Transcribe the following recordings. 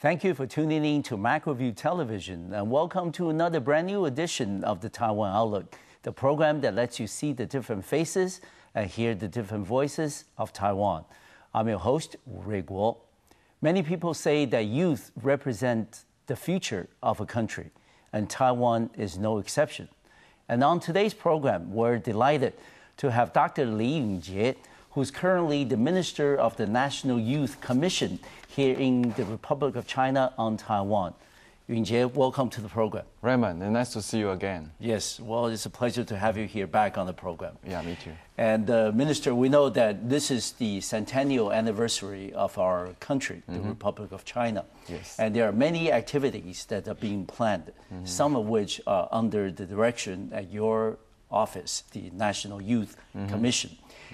Thank you for tuning in to MacroView Television, and welcome to another brand new edition of the Taiwan Outlook, the program that lets you see the different faces and hear the different voices of Taiwan. I'm your host, Ray Guo. Many people say that youth represent the future of a country, and Taiwan is no exception. And on today's program, we're delighted to have Dr. Lee Yun-Jie, who's currently the Minister of the National Youth Commission here in the Republic of China on Taiwan. Yun-Jie, welcome to the program. Raymond, nice to see you again. Yes, well, it's a pleasure to have you here back on the program. Yeah, me too. And Minister, we know that this is the centennial anniversary of our country, the Republic of China. Yes. And there are many activities that are being planned, some of which are under the direction at your office, the National Youth Commission.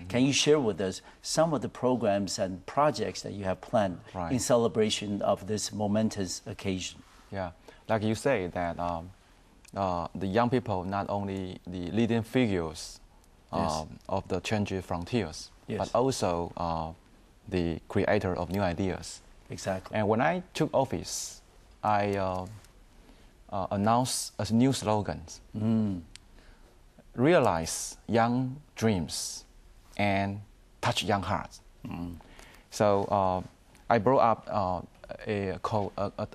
Can you share with us some of the programs and projects that you have planned in celebration of this momentous occasion? Yeah, like you say that the young people, not only the leading figures of the changing frontiers, but also the creator of new ideas. Exactly. And when I took office, I announced a new slogan, realize young dreams and touch young hearts. So I brought up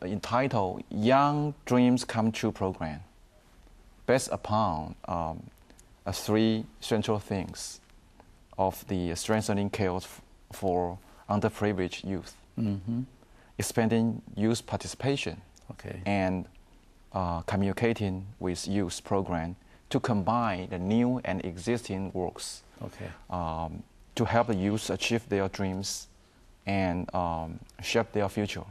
entitled Young Dreams Come True program, based upon three central things of the strengthening care for underprivileged youth, expanding youth participation, and communicating with youth program to combine the new and existing works to help the youth achieve their dreams and shape their future.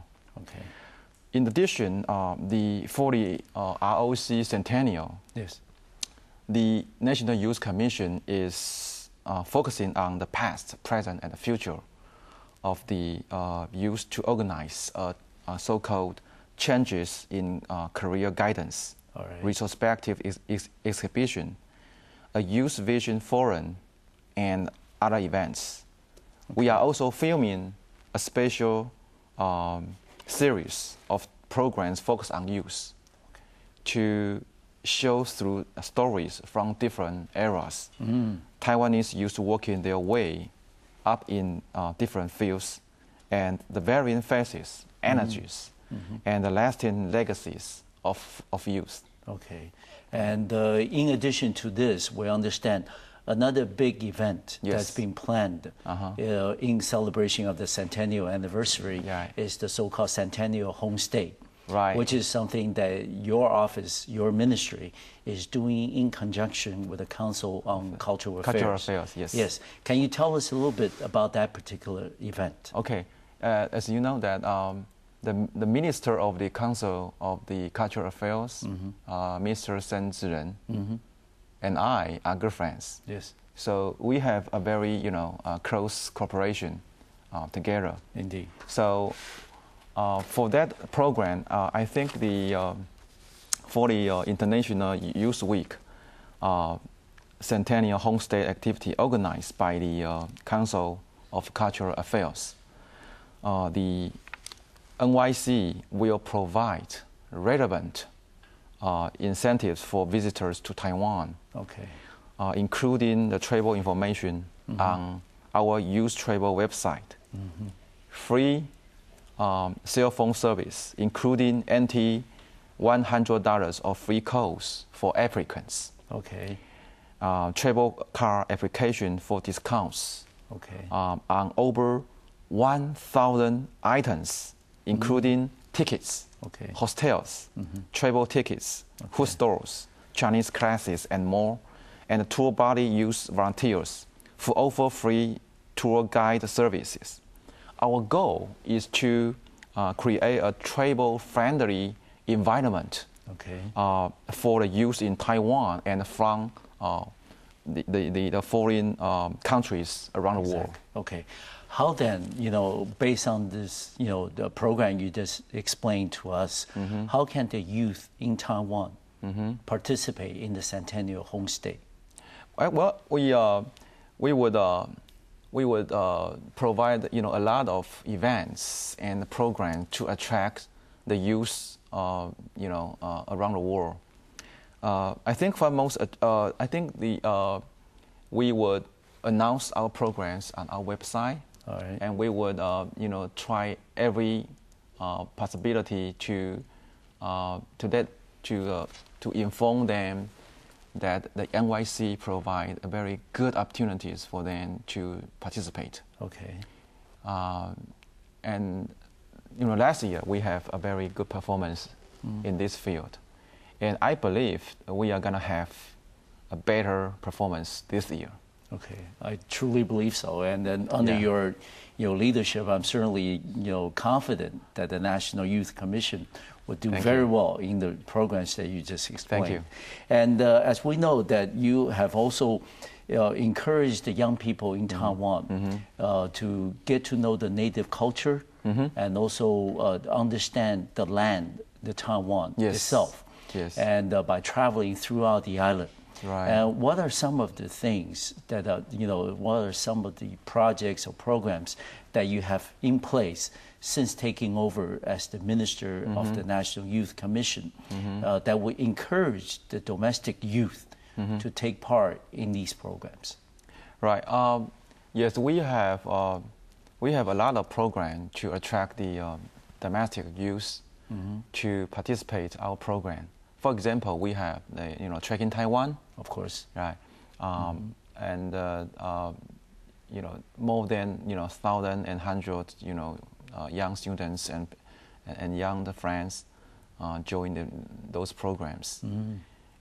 In addition, for the ROC Centennial, the National Youth Commission is focusing on the past, present, and the future of the youth to organize so-called changes in career guidance, retrospective exhibition, a youth vision forum, and other events. We are also filming a special series of programs focused on youth to show through stories from different eras. Taiwanese youth working their way up in different fields and the varying phases, energies, and the lasting legacies of youth. And in addition to this, we understand another big event that's been planned in celebration of the centennial anniversary is the so-called Centennial Homestay, which is something that your office, your ministry, is doing in conjunction with the Council on Cultural Affairs. Yes. Can you tell us a little bit about that particular event? As you know that the Minister of the Council of the Cultural Affairs, Mr. Sen Ziren, and I are good friends. So we have a very, close cooperation together. Indeed. So for that program, I think for the International Youth Week, Centennial Homestay activity organized by the Council of Cultural Affairs, the NYC will provide relevant incentives for visitors to Taiwan, including the travel information on our youth travel website, free cell phone service, including $100 of free calls for applicants, travel card application for discounts on over 1,000 items, including tickets, hostels, travel tickets, food stores, Chinese classes, and more, and tour body youth volunteers who offer free tour guide services. Our goal is to create a travel-friendly environment for the youth in Taiwan and from the foreign countries around the world. How then, based on this, the program you just explained to us, how can the youth in Taiwan participate in the Centennial Homestay? Well, we would provide a lot of events and programs to attract the youth, around the world. I think for most, we would announce our programs on our website, all right. and we would, try every possibility to inform them that the NYC provide a very good opportunities for them to participate. Okay. And last year we have a very good performance in this field, and I believe we are gonna have a better performance this year. Okay, I truly believe so. And then under your leadership, I'm certainly confident that the National Youth Commission would do very well in the programs that you just explained. Thank you. And as we know that you have also encouraged the young people in Taiwan to get to know the native culture and also understand the land, the Taiwan itself. Yes. And by traveling throughout the island. Right. And what are some of the things that what are some of the projects or programs that you have in place since taking over as the minister of the National Youth Commission that would encourage the domestic youth to take part in these programs? Right. Yes, we have a lot of programs to attract the domestic youth to participate in our program. For example, we have the Trekking Taiwan. Of course. Right. And more than 1,100 young students and young friends join those programs.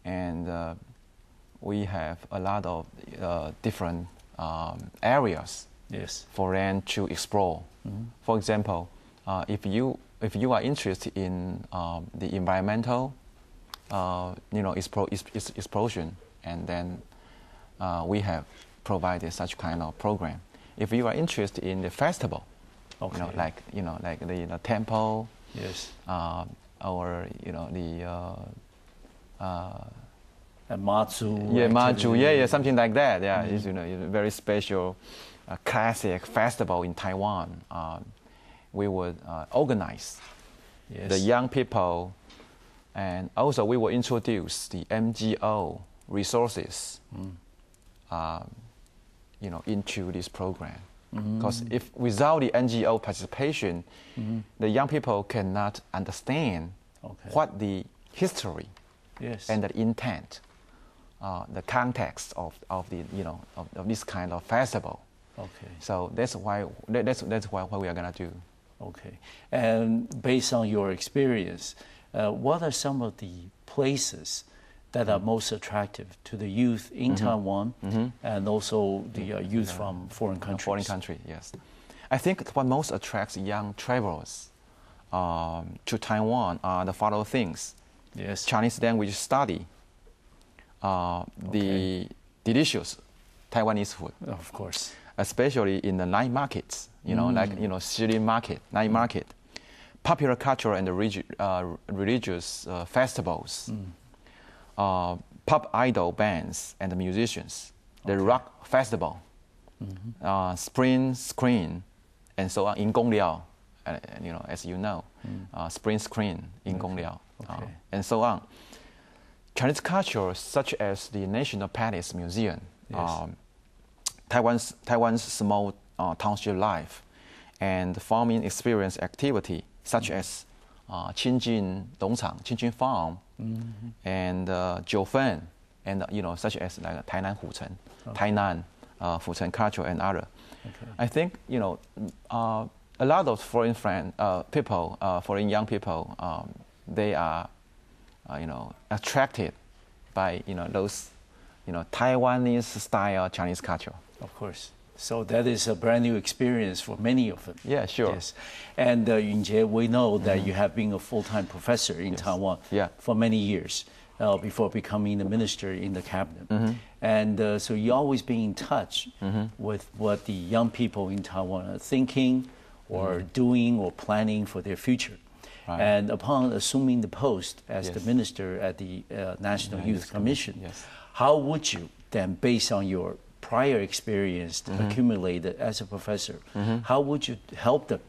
And we have a lot of different areas for them to explore. For example, if you are interested in the environmental explosion, and then we have provided such kind of program. If you are interested in the festival, like the temple, or and Matsu. Matsu, something like that. Yeah, it's a very special, classic festival in Taiwan. We would organize the young people. And also, we will introduce the NGO resources, into this program. Because if without the NGO participation, the young people cannot understand what the history and the intent, the context of the of this kind of festival. Okay. So that's what we are gonna do. Okay. And based on your experience, what are some of the places that are most attractive to the youth in Taiwan and also the youth from foreign countries? Foreign country, yes. I think what most attracts young travelers to Taiwan are the following things. Yes. Chinese language study, the delicious Taiwanese food. Of course. Especially in the night markets, city market, night market. Popular cultural and religious festivals, pop idol bands and musicians, the rock festival, spring screen, and so on in Gongliao, as you know, spring screen in Gongliao, and so on. Chinese culture such as the National Palace Museum, Taiwan's small township life, and farming experience activity such as Qingjin Dongchang, Qingjin Farm, and Jiufen, and such as like Tainan Hucheng, Tainan Fucheng culture and other. I think a lot of foreign foreign young people, they are attracted by those Taiwanese style Chinese culture. Of course. So that is a brand new experience for many of them. Yeah, sure. Yes. And Yun-Jie, we know that you have been a full-time professor in Taiwan for many years before becoming the minister in the cabinet. And so you always been in touch with what the young people in Taiwan are thinking or doing or planning for their future. Right. And upon assuming the post as the minister at the National Youth Commission, how would you then, based on your prior experience accumulated as a professor, how would you help them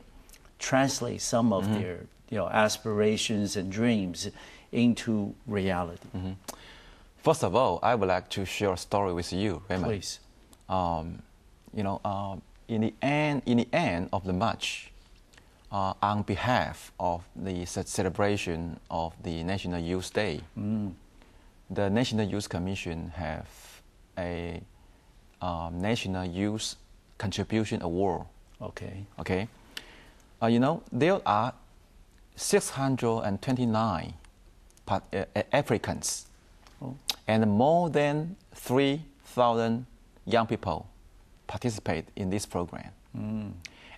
translate some of their aspirations and dreams into reality? First of all, I would like to share a story with you, Raymond. Please. In the end of the march, on behalf of the celebration of the National Youth Day, the National Youth Commission have a National Youth Contribution Award. Okay. Okay. There are 629 applicants, and more than 3,000 young people participate in this program.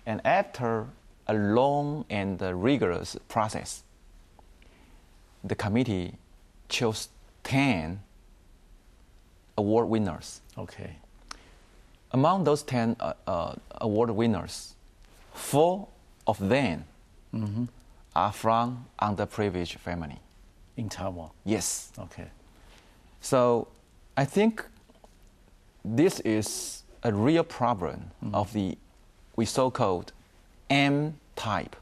And after a long and rigorous process, the committee chose 10 award winners. Okay. Among those 10 award winners, 4 of them are from underprivileged family. In Taiwan? Yes. Okay. So I think this is a real problem of the we so-called M-type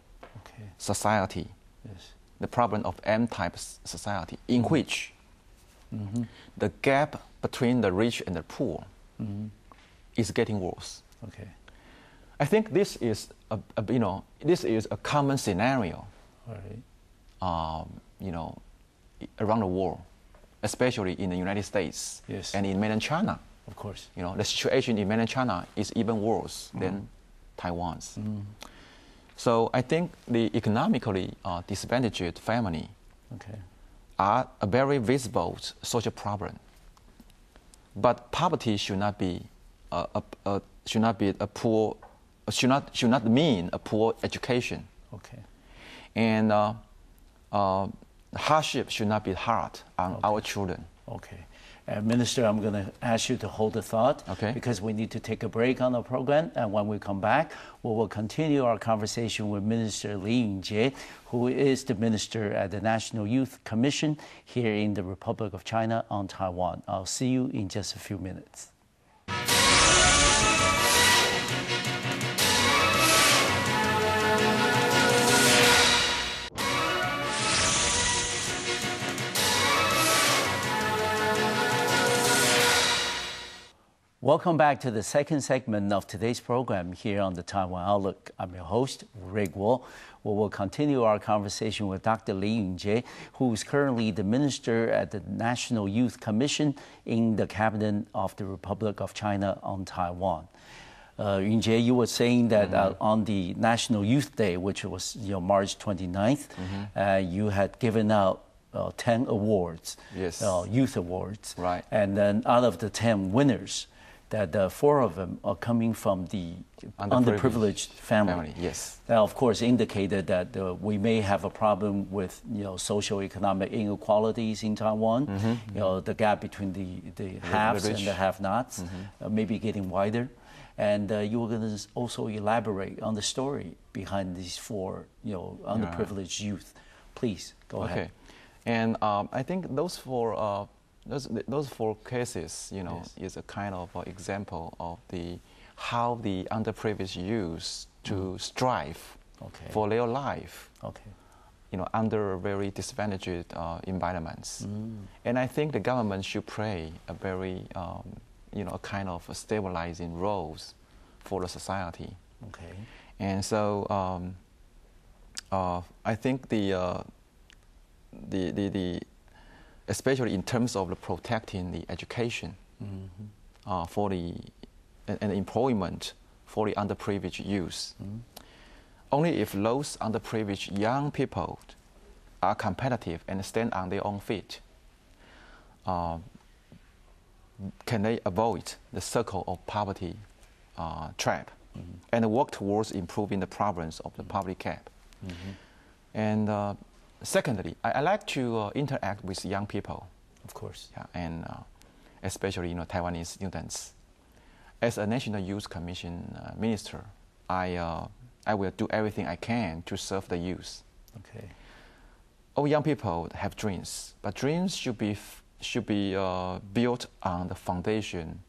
society. Yes. The problem of M-type society, in which the gap between the rich and the poor is getting worse. Okay. I think this is a common scenario. All right. Around the world, especially in the United States and in mainland China. Of course. The situation in mainland China is even worse than Taiwan's. So I think the economically disadvantaged family are a very visible social problem. But poverty should not mean a poor education. Okay. And hardship should not be hard on our children. Okay. Minister, I'm going to ask you to hold the thought because we need to take a break on the program. And when we come back, we will continue our conversation with Minister Lee Yun-Jie, who is the minister at the National Youth Commission here in the Republic of China on Taiwan. I'll see you in just a few minutes. Welcome back to the second segment of today's program here on the Taiwan Outlook. I'm your host, Rick Guo. We will continue our conversation with Dr. Lee Yun-Jie, who is currently the minister at the National Youth Commission in the Cabinet of the Republic of China on Taiwan. Yun-Jie, you were saying that on the National Youth Day, which was March 29th, you had given out 10 awards, youth awards. Right. And then out of the 10 winners, that 4 of them are coming from the underprivileged family. Yes. That, of course, indicated that we may have a problem with socio-economic inequalities in Taiwan. The gap between the haves and the have-nots may be getting wider. And you were going to also elaborate on the story behind these 4 underprivileged youth. Please go ahead. Okay. And I think those 4 cases, is a kind of example of how the underprivileged youth to strive for their life, under very disadvantaged environments. And I think the government should play a very, a kind of stabilizing roles for the society. Okay. And so I think the especially in terms of protecting the education for and employment for the underprivileged youth. Only if those underprivileged young people are competitive and stand on their own feet, can they avoid the circle of poverty trap and work towards improving the problems of the poverty gap. And secondly, I like to interact with young people. Of course. And especially Taiwanese students. As a National Youth Commission minister, I will do everything I can to serve the youth. Okay. All young people have dreams, but dreams should be built on the foundation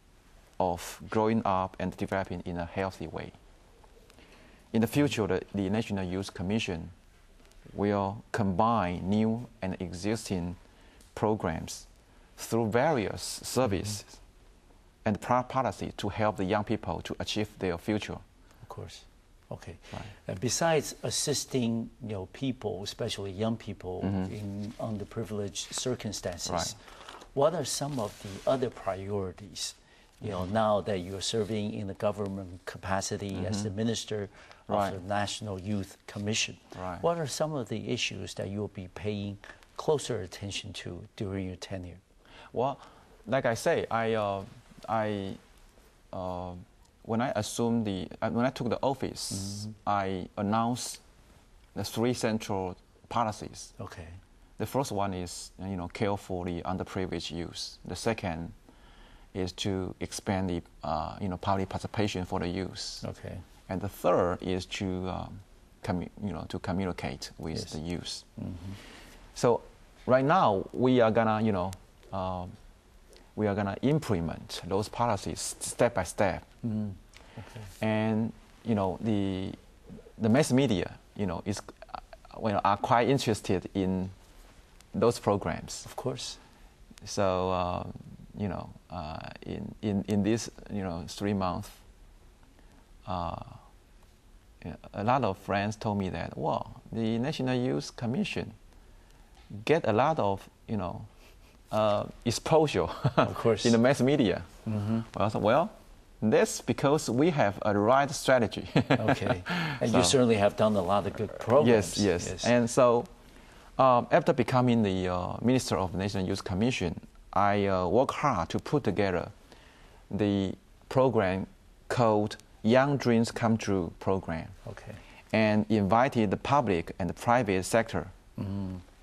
of growing up and developing in a healthy way. In the future, the National Youth Commission will combine new and existing programs through various services and policy to help the young people to achieve their future. Of course. Okay. Right. And besides assisting, people, especially young people, in underprivileged circumstances, Right. what are some of the other priorities? Now that you're serving in the government capacity as the minister of Right. the National Youth Commission, Right. what are some of the issues that you'll be paying closer attention to during your tenure? Well, like I say, when I assumed when I took the office, I announced the 3 central policies. Okay. The first one is, care for the underprivileged youth. The second is to expand the, public participation for the youth. Okay. And the third is to, to communicate with the youth. So right now we are gonna, implement those policies step by step. Okay. And the mass media, are quite interested in those programs. Of course. So in this 3 months, a lot of friends told me that, well, the National Youth Commission get a lot of exposure Of course. in the mass media. Well, I thought, well, that's because we have a right strategy. Okay. And you certainly have done a lot of good programs. Yes. And so after becoming the Minister of the National Youth Commission, I worked hard to put together the program called Young Dreams Come True program. Okay. And invited the public and the private sector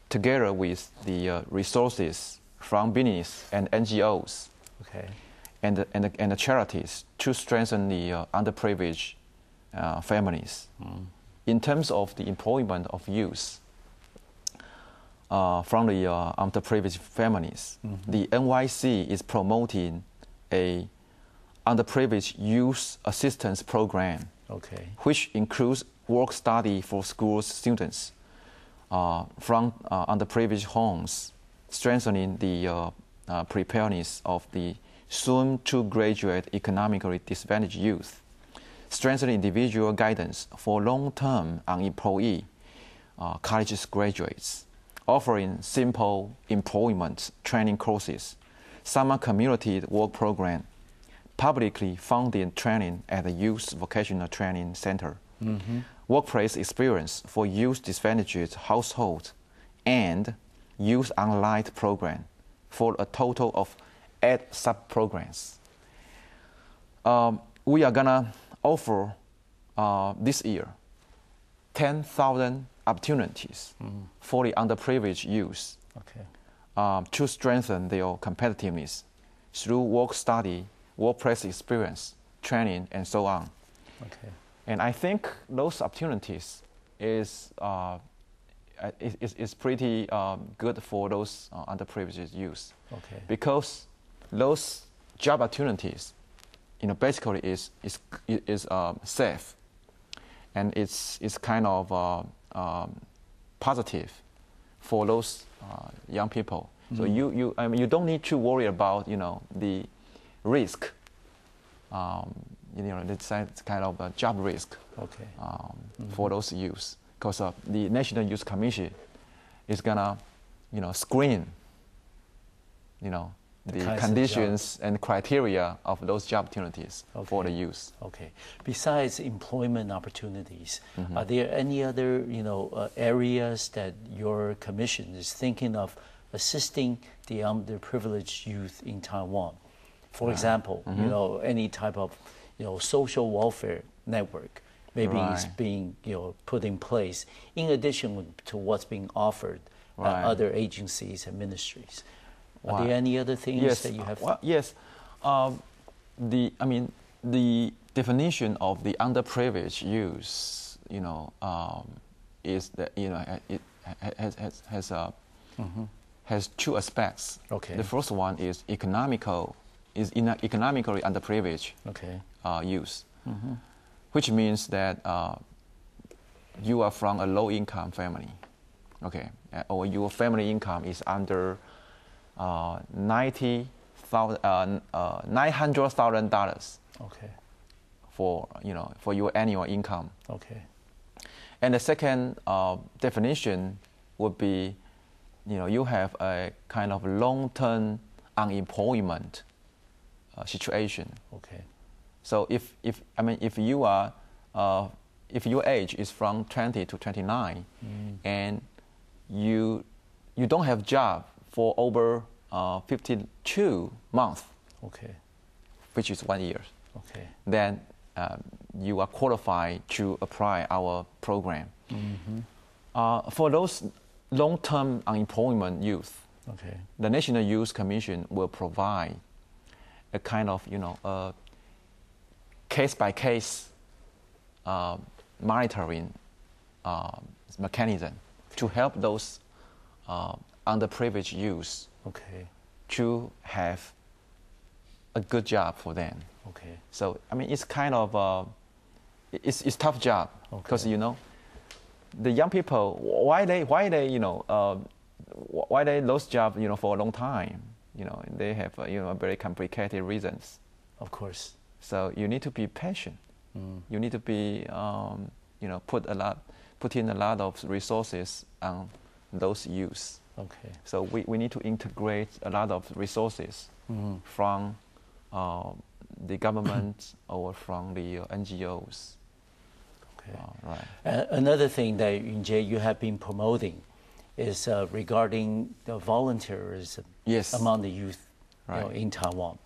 together with the resources from business and NGOs. Okay. And the charities to strengthen the underprivileged families. In terms of the employment of youth from the underprivileged families, the NYC is promoting a underprivileged youth assistance program, Okay. which includes work study for school students from underprivileged homes, strengthening the preparedness of the soon-to-graduate economically disadvantaged youth, strengthening individual guidance for long-term unemployed college graduates, offering simple employment training courses, summer community work program, publicly funded training at the Youth Vocational Training Center, workplace experience for youth disadvantaged households, and youth online program for a total of 8 sub-programs. We are gonna offer this year 10,000 opportunities for the underprivileged youth to strengthen their competitiveness through work study, workplace experience, training, and so on. Okay. And I think those opportunities is pretty good for those underprivileged youth. Okay. Because those job opportunities, basically is safe, and it's kind of positive for those young people. So you don't need to worry about the risk. It's kind of a job risk for those youth, because the National Youth Commission is gonna screen the conditions and criteria of those job opportunities for the youth. Okay. Besides employment opportunities, are there any other areas that your commission is thinking of assisting the underprivileged youth in Taiwan? For example, any type of social welfare network maybe is being put in place in addition to what's being offered by other agencies and ministries. Are there any other things that you have? Well, yes. The definition of the underprivileged youth, is that it has 2 aspects. Okay. The first one is economically underprivileged youth, which means that you are from a low-income family. okay, or your family income is under $900,000. Okay. For your annual income. Okay. And the second definition would be, you have a kind of long-term unemployment situation. Okay. So if you are if your age is from 20 to 29, and you don't have job for over 52 months, okay, which is 1 year, okay, then you are qualified to apply our program. For those long-term unemployment youth, okay, the National Youth Commission will provide a kind of case-by-case monitoring mechanism to help those underprivileged youth okay, to have a good job for them. okay. So it's kind of it's tough job because the young people why they lose job for a long time, they have very complicated reasons. Of course. So you need to be patient. You need to be put in a lot of resources on those youth. Okay. So we need to integrate a lot of resources from the government or from the NGOs. Okay. Right. Another thing that Yun-Jie, you have been promoting is regarding the volunteerism among the youth in Taiwan.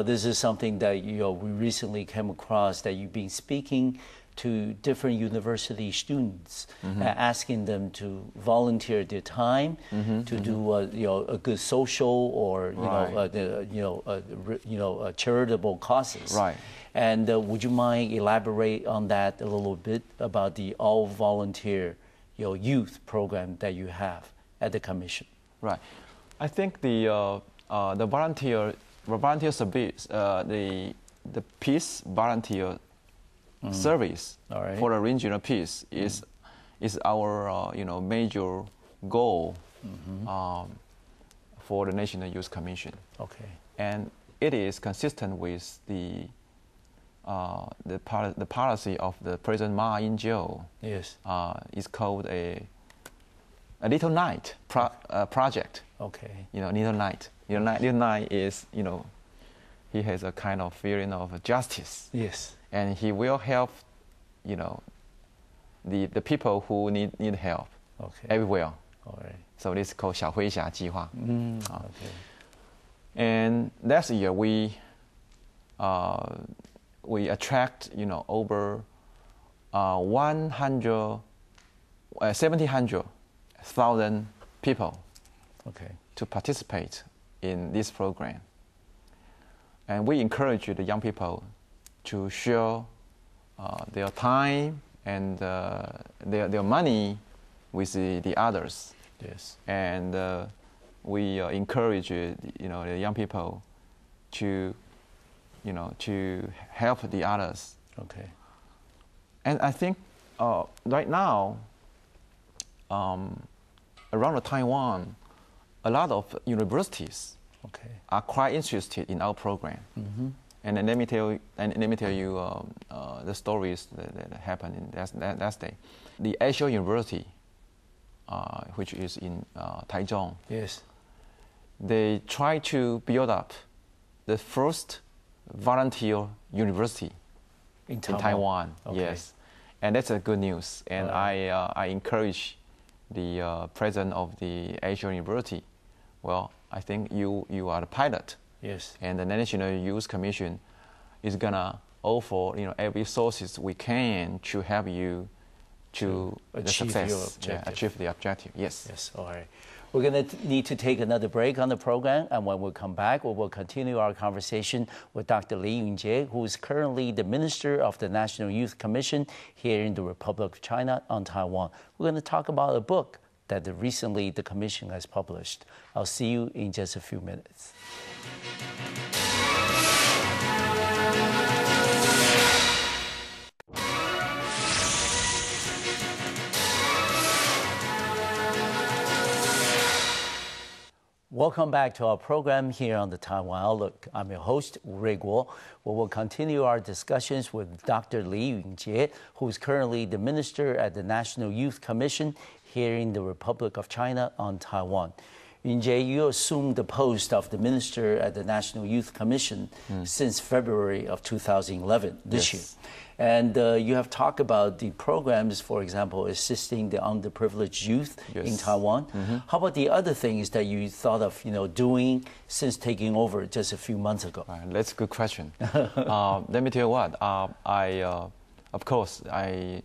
This is something that we recently came across, that you've been speaking to different university students, asking them to volunteer their time to do a good social or charitable causes. Right. And would you mind elaborate on that a little bit about the all volunteer youth program that you have at the commission? Right. I think the volunteer service, the peace volunteer service for the regional peace is our major goal for the National Youth Commission. Okay. And it is consistent with the policy of the President Ma Ying-jeou. Yes. It's called a Little Night project. Okay. Little Night. Little Night is he has a kind of feeling of justice. Yes. And he will help the people who need help. Okay. Everywhere. All right. So this is called 小灰侠计划. Okay. And last year we attract over 700,000 people to participate in this program. And we encourage the young people to share their time and their money with the others. Yes. And we encourage the young people to help the others. Okay. And I think right now around Taiwan, a lot of universities are quite interested in our program. And then let me tell you the stories that happened in that day. The Asia University, which is in Taichung, yes, they try to build up the first volunteer university in Taiwan. Okay. Yes, and that's a good news. And I encourage the president of the Asia University. Well, I think you are the pilot. Yes. And the National Youth Commission is gonna offer every resources we can to help you to achieve the success, achieve the objective. Yes. Yes. All right. We're going to need to take another break on the program, and when we come back, we will continue our conversation with Dr. Lee Yun-Jie, who is currently the Minister of the National Youth Commission here in the Republic of China on Taiwan. We're going to talk about a book that recently the Commission has published. I'll see you in just a few minutes. Welcome back to our program here on the Taiwan Outlook. I'm your host, Wu Ruiguo. We will continue our discussions with Dr. Lee Yun-Jie, who is currently the minister at the National Youth Commission here in the Republic of China on Taiwan. Yun-Jie, you assumed the post of the minister at the National Youth Commission since February of 2011, this year. And you have talked about the programs, for example, assisting the underprivileged youth in Taiwan. How about the other things that you thought of, doing since taking over just a few months ago? That's a good question. Let me tell you what. Of course, I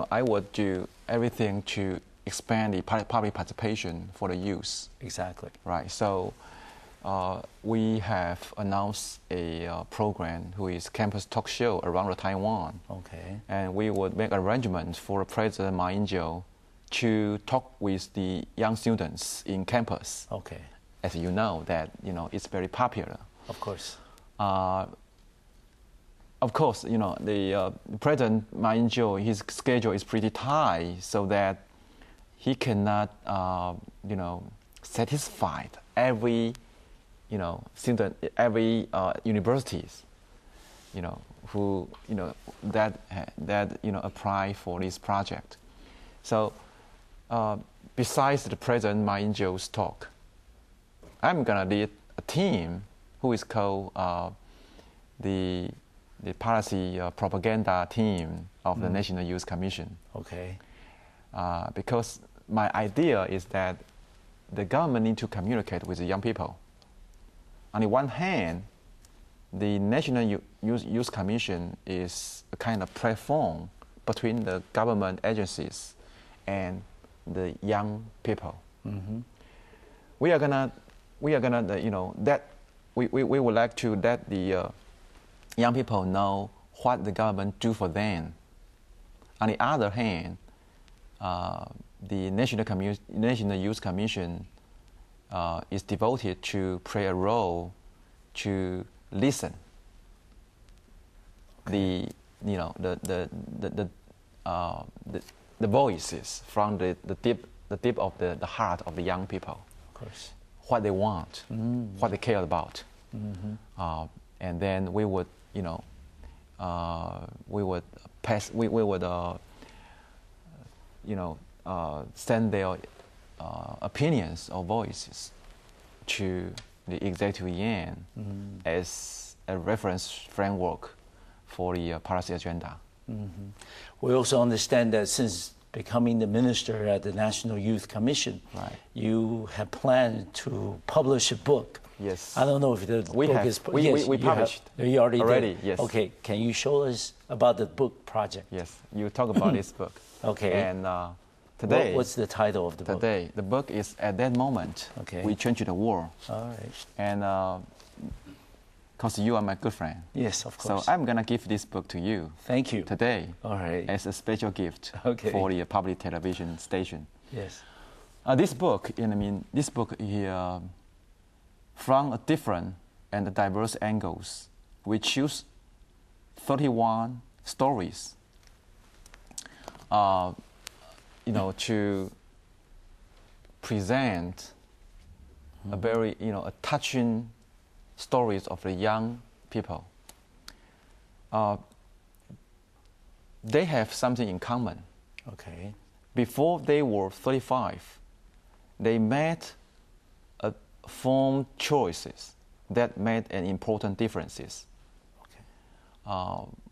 would do everything to expand the public participation for the youth. Exactly. Right. So we have announced a program who is campus talk show around Taiwan. Okay. And we would make arrangements for President Ma Ying-jeou to talk with the young students in campus. Okay. As you know, that it's very popular. Of course. Of course, the President Ma Ying-jeou, his schedule is pretty tight, so that he cannot, satisfy every, student, every universities, who, that apply for this project. So, besides the President Ma Ying-jeou's talk, I'm gonna lead a team who is called the policy propaganda team of the National Youth Commission. Okay. Because my idea is that the government needs to communicate with the young people. On the one hand, the National Youth Commission is a kind of platform between the government agencies and the young people. We are gonna, that we would like to let the young people know what the government do for them. On the other hand, the National Youth Commission is devoted to play a role to listen the voices from the deep of the heart of the young people. Of course. What they want, what they care about, and then we would send their opinions or voices to the executive yuan as a reference framework for the policy agenda. We also understand that since becoming the minister at the National Youth Commission, you have planned to publish a book. Yes. I don't know if the book is... We published. You already did? Yes. Okay, can you show us about the book project? Yes, you talk about this book. Okay. And today... What's the title of the book? Today, the book is At That Moment, We Changed the World. All right. And because you are my good friend. Yes, of course. So I'm going to give this book to you. Thank you. Today. All right. As a special gift for the public television station. Yes. This book, is from a different and diverse angles. We choose 31 stories, to present a very, a touching stories of the young people. They have something in common. Okay. Before they were 35, they made formed choices that made an important differences. Okay.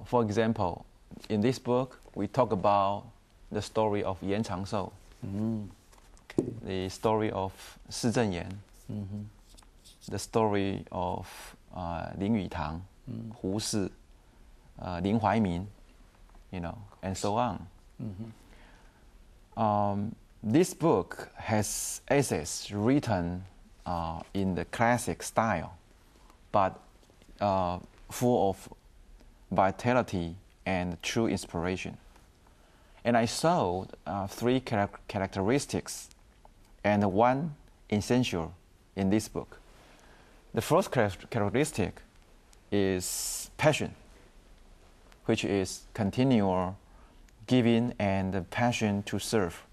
For example, in this book, we talk about the story of Yan Changshou, the story of Si Zhenyan, the story of Lin Yutang, Hu Si, Lin Huaimin, and so on. This book has essays written in the classic style, but full of vitality and true inspiration. And I saw 3 characteristics and one essential in this book. The first characteristic is passion, which is continual giving and the passion to serve.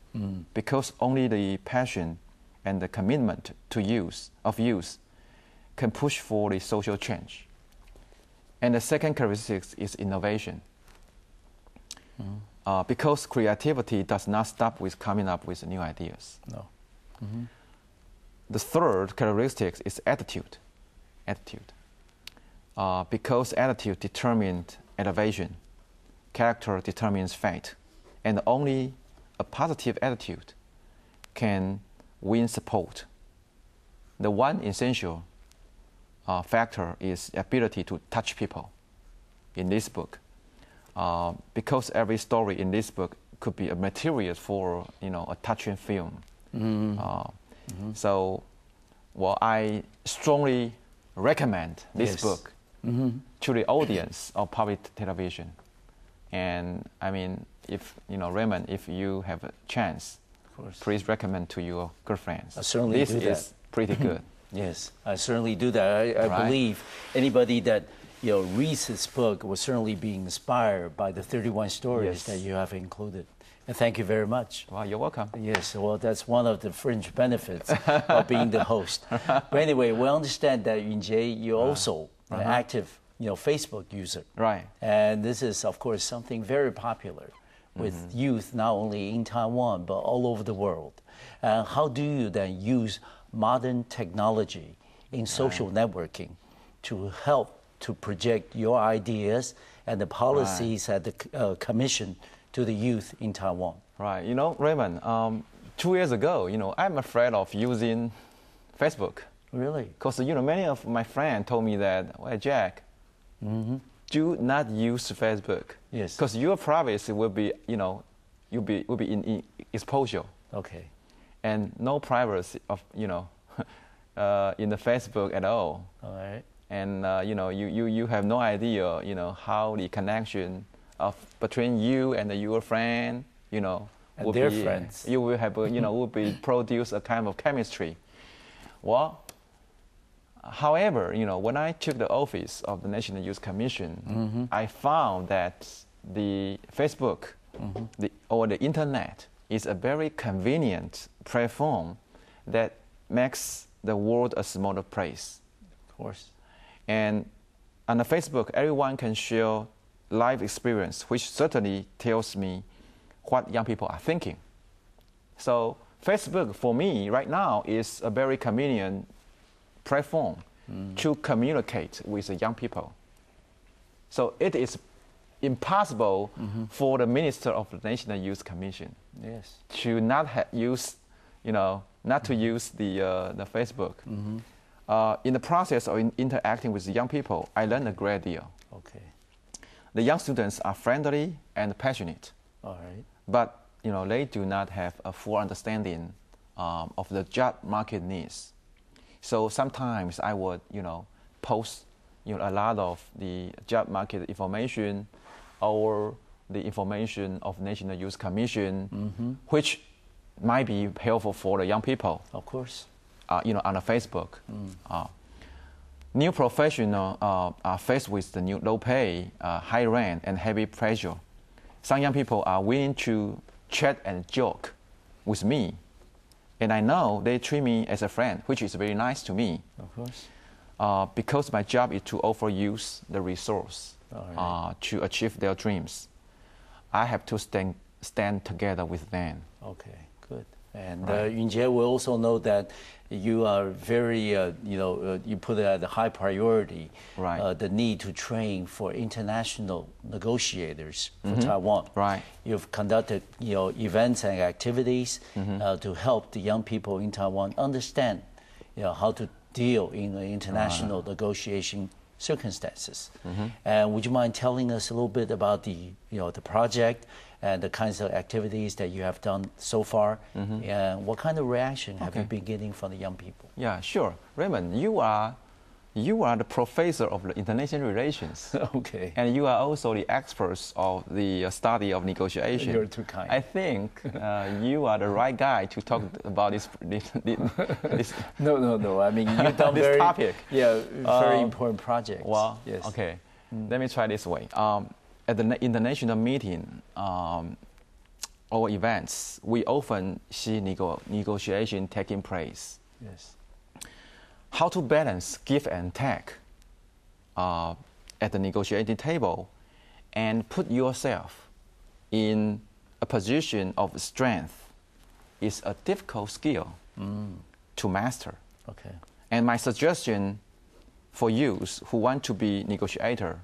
Because only the passion and the commitment to youth can push for the social change. And the second characteristic is innovation. Because creativity does not stop with coming up with new ideas. No. The third characteristic is attitude. Because attitude determines elevation, character determines fate, and only a positive attitude can win support. The one essential factor is ability to touch people in this book. Because every story in this book could be a material for a touching film. So, well, I strongly recommend this book to the audience of public television. And I mean, if Raymond, if you have a chance, please recommend to your girlfriends. I certainly do that. This is pretty good. Yes, I certainly do that. I believe anybody that reads this book will certainly be inspired by the 31 stories that you have included. And thank you very much. Well, you're welcome. Yes, well, that's one of the fringe benefits of being the host. But anyway, we understand that, Yun-Jie, you're also an active Facebook user. Right. And this is, of course, something very popular with youth, not only in Taiwan, but all over the world. How do you then use modern technology in social networking to help to project your ideas and the policies at the Commission to the youth in Taiwan? Right. Raymond, 2 years ago, I'm afraid of using Facebook. Really? Because, many of my friends told me that, well, Jack, do not use Facebook. Yes. Because your privacy will be, will be in exposure. Okay. And no privacy of, in the Facebook at all. All right. And, you have no idea, how the connection between you and your friend, and their friends. You will have, will be produce a kind of chemistry. Well, however, when I took the office of the National Youth Commission, I found that the Facebook or the internet is a very convenient platform that makes the world a smaller place. Of course. And on the Facebook, everyone can share life experience, which certainly tells me what young people are thinking. So Facebook, for me, right now, is a very convenient platform to communicate with the young people. So it is impossible for the Minister of the National Youth Commission to not use, not to use the Facebook. In the process of interacting with the young people, I learned a great deal. Okay. The young students are friendly and passionate. All right. But they do not have a full understanding of the job market needs. So sometimes I would, post, a lot of the job market information or the information of National Youth Commission, which might be helpful for the young people. Of course. On the Facebook. New professionals are faced with the new low pay, high rent, and heavy pressure. Some young people are willing to chat and joke with me. And I know they treat me as a friend, which is very nice to me. Of course. Because my job is to offer youth the resource to achieve their dreams. I have to stand together with them. Okay, good. And Yun-Jie, we also know that you are very, you put it at a high priority, the need to train for international negotiators for Taiwan. Right. You've conducted, events and activities to help the young people in Taiwan understand, how to deal in the international negotiation circumstances. And would you mind telling us a little bit about the, the project and the kinds of activities that you have done so far, and what kind of reaction have you been getting from the young people? Yeah, sure. Raymond, you are the professor of the international relations. Okay. And you are also the expert of the study of negotiation. You're too kind. I think you are the right guy to talk about this. No. I mean, you've done this topic. Very important projects. Well, yes. Okay. Let me try this way. At the international meeting, or events, we often see negotiation taking place. Yes. How to balance give and take at the negotiating table and put yourself in a position of strength is a difficult skill to master. Okay. And my suggestion for youth who want to be negotiator,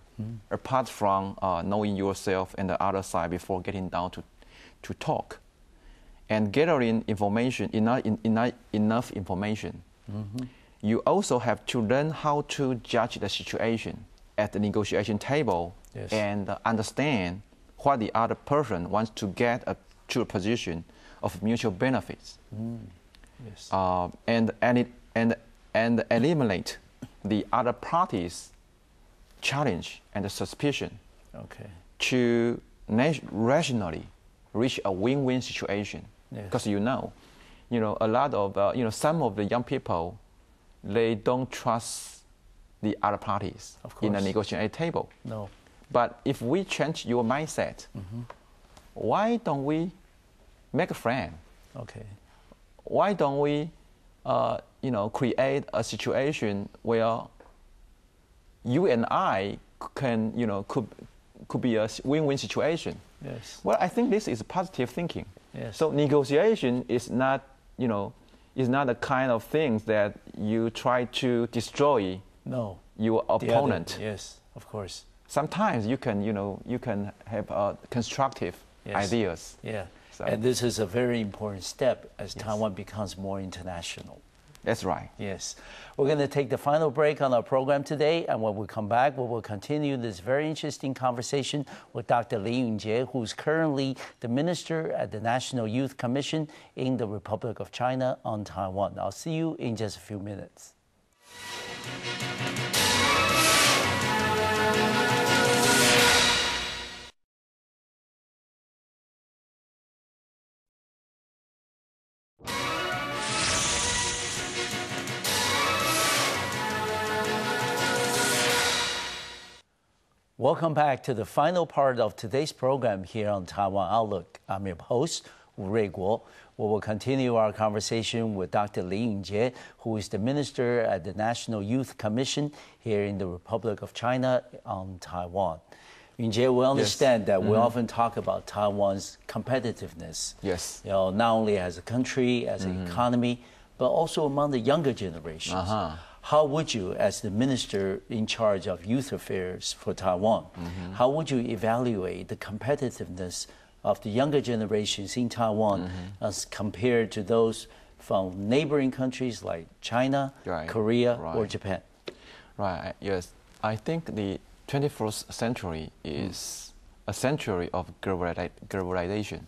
apart from knowing yourself and the other side before getting down to talk, and gathering information, enough information, you also have to learn how to judge the situation at the negotiation table. Yes. And understand what the other person wants to get to a position of mutual benefits. Yes. And eliminate the other party's challenge and suspicion. Okay. To rationally reach a win-win situation. Yes. Because a lot of some of the young people, they don't trust the other parties in a negotiating table. No. But if we change your mindset, why don't we make a friend? Okay. Why don't we, create a situation where you and I can, could be a win-win situation? Yes. Well, I think this is positive thinking. Yes. So negotiation is not, is not a kind of thing that you try to destroy your opponent. Yes, of course. Sometimes you can have constructive ideas. Yeah. So. And this is a very important step as Taiwan becomes more international. That's right. Yes. We're going to take the final break on our program today, and when we come back, we will continue this very interesting conversation with Dr. Lee Yun-Jie, who's currently the Minister at the National Youth Commission in the Republic of China on Taiwan. I'll see you in just a few minutes. Welcome back to the final part of today's program here on Taiwan Outlook. I'm your host, Wu Ruiguo. We will continue our conversation with Dr. Lee Yun-Jie, who is the Minister at the National Youth Commission here in the Republic of China on Taiwan. Yun-Jie, we understand that we often talk about Taiwan's competitiveness. Yes. Not only as a country, as an economy, but also among the younger generations. How would you, as the minister in charge of youth affairs for Taiwan, how would you evaluate the competitiveness of the younger generations in Taiwan as compared to those from neighboring countries like China, Korea, or Japan? Right, yes. I think the 21st century is a century of globalization.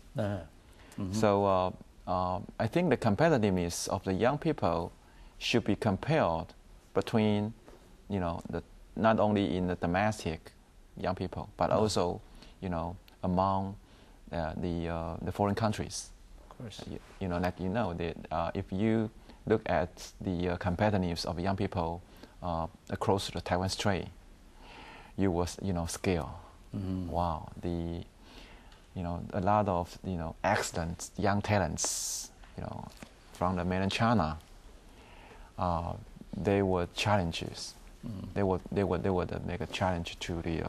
So I think the competitiveness of the young people should be compared between, not only in the domestic young people, but also, among the foreign countries. Of course. If you look at the competitiveness of young people across the Taiwan Strait, you will, scale. Wow, a lot of, excellent young talents, from the mainland China. They were challenges. They were make a challenge to the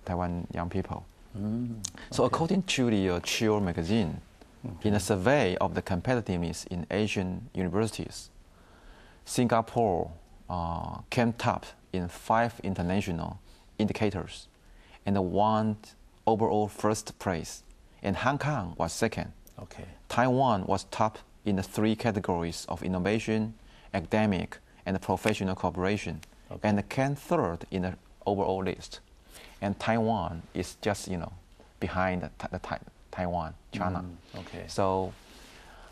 Taiwan young people. So according to the Chill magazine, in a survey of the competitiveness in Asian universities, Singapore came top in 5 international indicators and won overall first place. And Hong Kong was second. Okay. Taiwan was top in the 3 categories of innovation, academic, and professional cooperation, and came third in the overall list. And Taiwan is just, behind Taiwan, China. So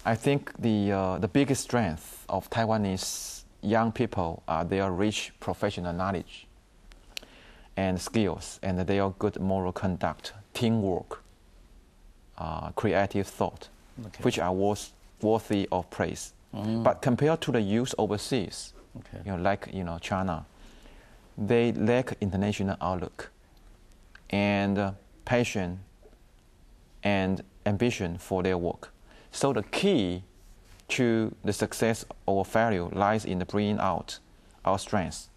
I think the biggest strength of Taiwanese young people are their rich professional knowledge and skills, and their good moral conduct, teamwork, creative thought, which are worthy of praise. But compared to the youth overseas, like China, they lack international outlook and passion and ambition for their work. So the key to the success or failure lies in the bringing out our strengths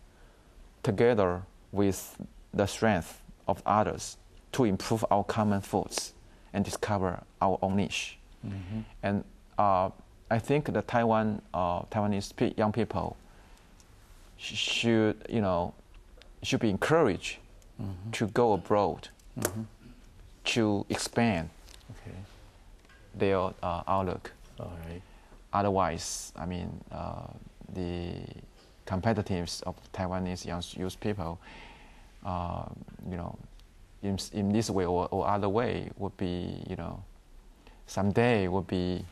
together with the strength of others to improve our common thoughts and discover our own niche. Mm-hmm. And I think the Taiwanese young people should be encouraged mm-hmm. to go abroad mm-hmm. to expand their outlook. All right. Otherwise, I mean, the competitiveness of Taiwanese young youth people, in this way or other way would be, someday would be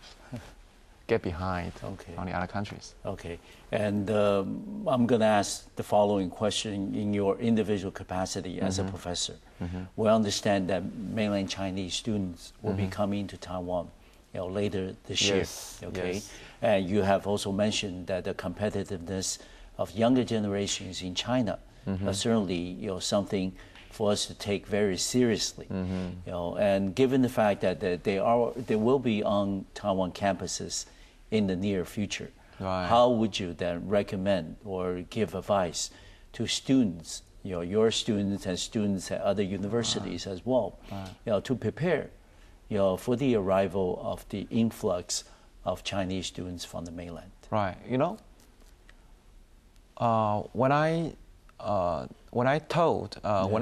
get behind on the other countries. Okay, and I'm going to ask the following question in your individual capacity as mm-hmm. a professor. Mm-hmm. We understand that mainland Chinese students will mm-hmm. be coming to Taiwan, later this yes. year. Okay, yes. And you have also mentioned that the competitiveness of younger generations in China mm-hmm. Certainly, something for us to take very seriously. Mm-hmm. And given the fact that they will be on Taiwan campuses in the near future, right. How would you then recommend or give advice to students, your students and students at other universities right. as well, right. To prepare, for the arrival of the influx of Chinese students from the mainland? Right. When I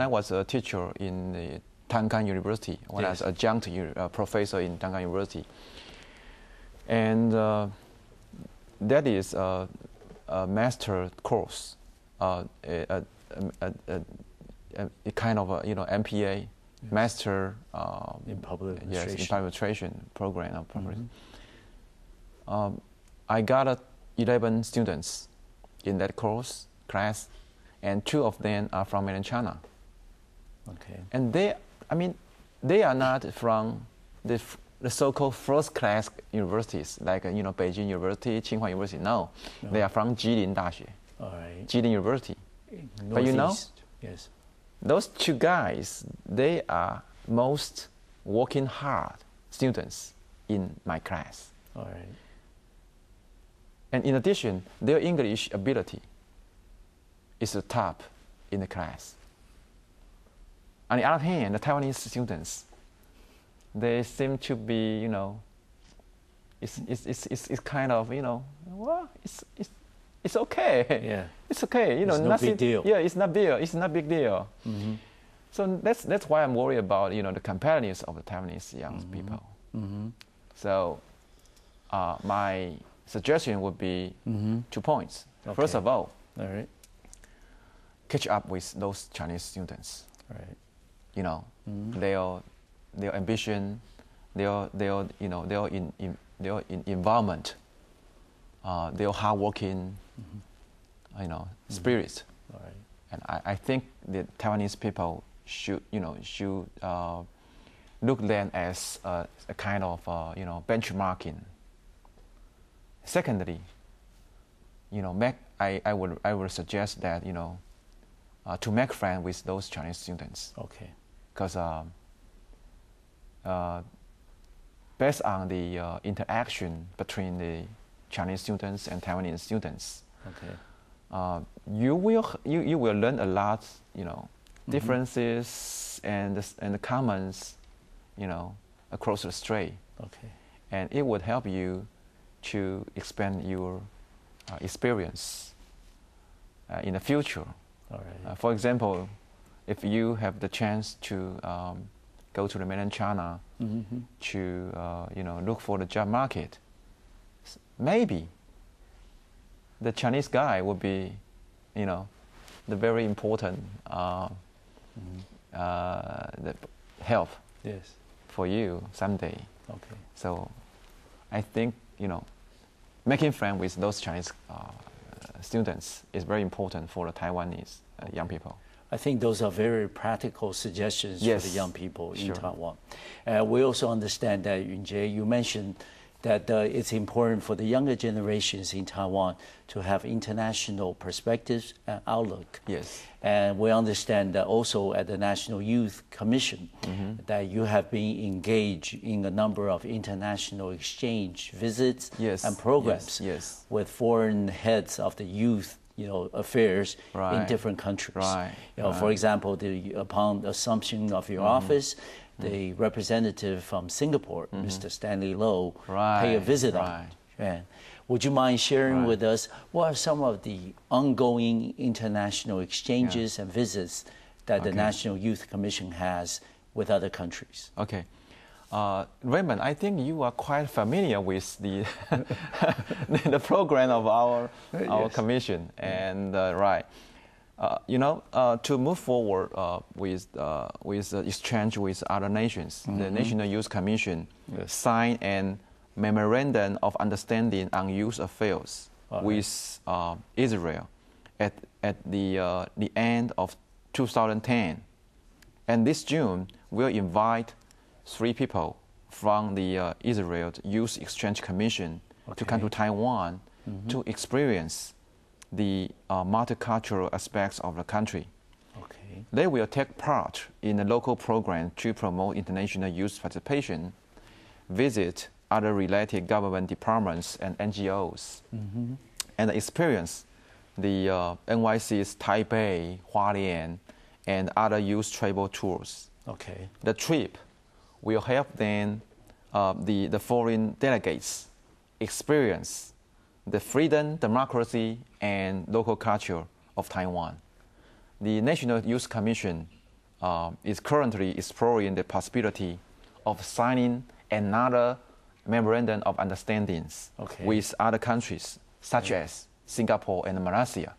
was a teacher in the Tankan University, when yes. I was adjunct professor in Tankan University, and that is a master course, a kind of MPA, yes. Master in Public Administration. Yes, in Public Administration program. Mm-hmm. I got 11 students in that class, and 2 of them are from mainland China. Okay. And they are not from the so-called first-class universities like Beijing University, Tsinghua University. No, they are from Jilin Daxue. All right. Jilin University. Northeast. But yes. Those 2 guys, they are most working hard students in my class. All right. And in addition, their English ability is the top in the class. On the other hand, the Taiwanese students, they seem to be, it's kind of, well, it's okay. Yeah. It's okay. It's nothing. No big deal. Yeah, it's not big. It's not big deal. Mm-hmm. So that's why I'm worried about, the competitiveness of the Taiwanese young mm-hmm. people. Mm-hmm. So my suggestion would be mm-hmm. 2 points. Okay. First of all right. catch up with those Chinese students. Right. Mm-hmm. their ambition, their environment, their hardworking, mm-hmm. spirit. Mm-hmm. Right. And I think the Taiwanese people should look them as a kind of benchmarking. Secondly, I would suggest that to make friends with those Chinese students. Okay. Because based on the interaction between the Chinese students and Taiwanese students, okay. You will learn a lot, mm-hmm. differences and the commons, across the strait. Okay. And it would help you to expand your experience in the future. All right. For example, if you have the chance to go to the mainland China mm-hmm. to look for the job market, maybe the Chinese guy would be, the very important the help yes. for you someday. Okay. So I think, making friends with those Chinese students is very important for the Taiwanese young people. I think those are very practical suggestions yes. for the young people in sure. Taiwan. We also understand that, Yun-Jie, you mentioned that it's important for the younger generations in Taiwan to have international perspectives and outlook. Yes. And we understand that also at the National Youth Commission that you have been engaged in a number of international exchange visits and programs with foreign heads of the youth affairs in different countries. For example, upon assumption of your office, the representative from Singapore, Mr. Stanley Low, pay a visit on. Would you mind sharing with us what are some of the ongoing international exchanges and visits that the National Youth Commission has with other countries? Okay. Raymond, I think you are quite familiar with the the program of our commission, and to move forward with exchange with other nations, the National Youth Commission signed a memorandum of understanding on youth affairs with Israel at the end of 2010, and this June we'll invite 3 people from the Israel Youth Exchange Commission to come to Taiwan to experience the multicultural aspects of the country. They will take part in a local program to promote international youth participation, visit other related government departments and NGOs, and experience the NYC's Taipei, Hualien, and other youth travel tours. The trip will help then the foreign delegates experience the freedom, democracy, and local culture of Taiwan. The National Youth Commission is currently exploring the possibility of signing another memorandum of understandings with other countries, such as Singapore and Malaysia,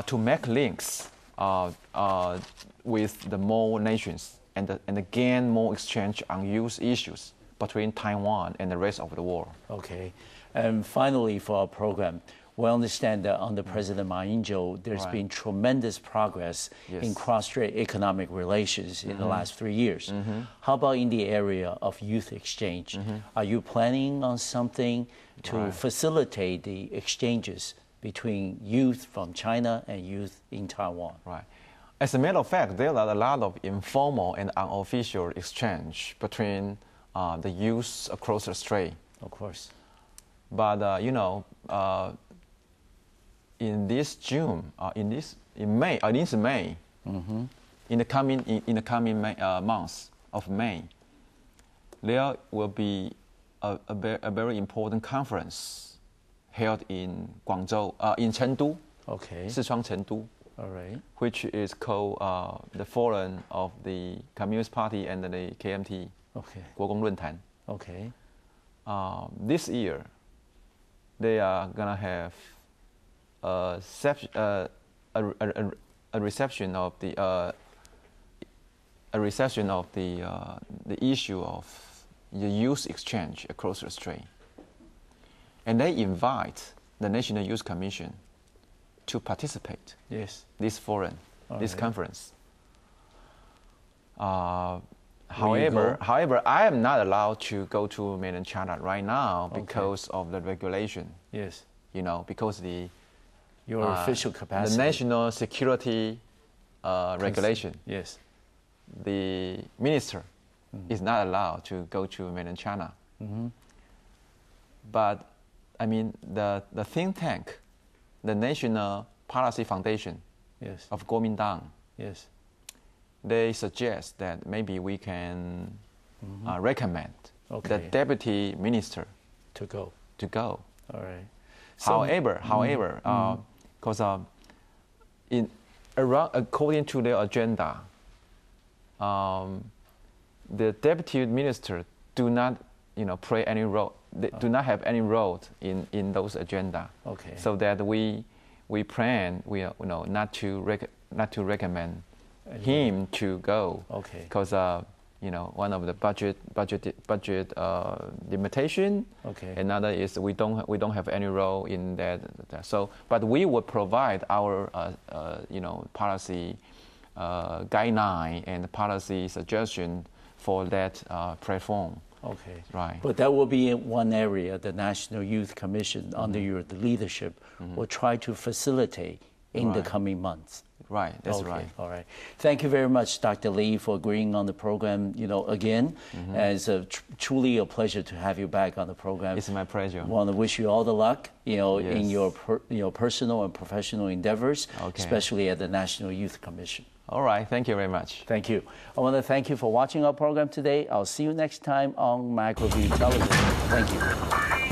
to make links with the more nations and again more exchange on youth issues between Taiwan and the rest of the world. And finally, for our program, we understand that under President Ma Ying-jeou, there's been tremendous progress in cross-strait economic relations in the last 3 years. How about in the area of youth exchange? Are you planning on something to facilitate the exchanges between youth from China and youth in Taiwan? As a matter of fact, there are a lot of informal and unofficial exchange between the youth across the strait. Of course. But in this June, in May, in the coming months of May, there will be a very important conference held in Guangzhou, in Chengdu, Sichuan Chengdu, which is called the Forum of the Communist Party and the KMT, 国共论坛. This year, they are gonna have a reception of the issue of the youth exchange across the strait, and they invite the National Youth Commission to participate. This forum, this conference. However, I am not allowed to go to mainland China right now because of the regulation. Because your official capacity, the national security regulation. The minister is not allowed to go to mainland China. But I mean, the think tank, the National Policy Foundation of Kuomintang, they suggest that maybe we can recommend the deputy minister to go. However, because according to their agenda, the deputy minister do not play any role. They do not have any role in those agenda. So that we plan not to recommend him to go, because one of the budget limitation, another is we don't have any role in that. So, but we will provide our policy guideline and policy suggestion for that platform. Okay. Right. But that will be in one area, the National Youth Commission, under your leadership, will try to facilitate in the coming months. Right, that's right. All right. Thank you very much, Dr. Lee, for agreeing on the program, again. It's truly a pleasure to have you back on the program. It's my pleasure. I want to wish you all the luck, in your personal and professional endeavors, especially at the National Youth Commission. All right, thank you very much. Thank you. I want to thank you for watching our program today. I'll see you next time on MacroView Television. Thank you.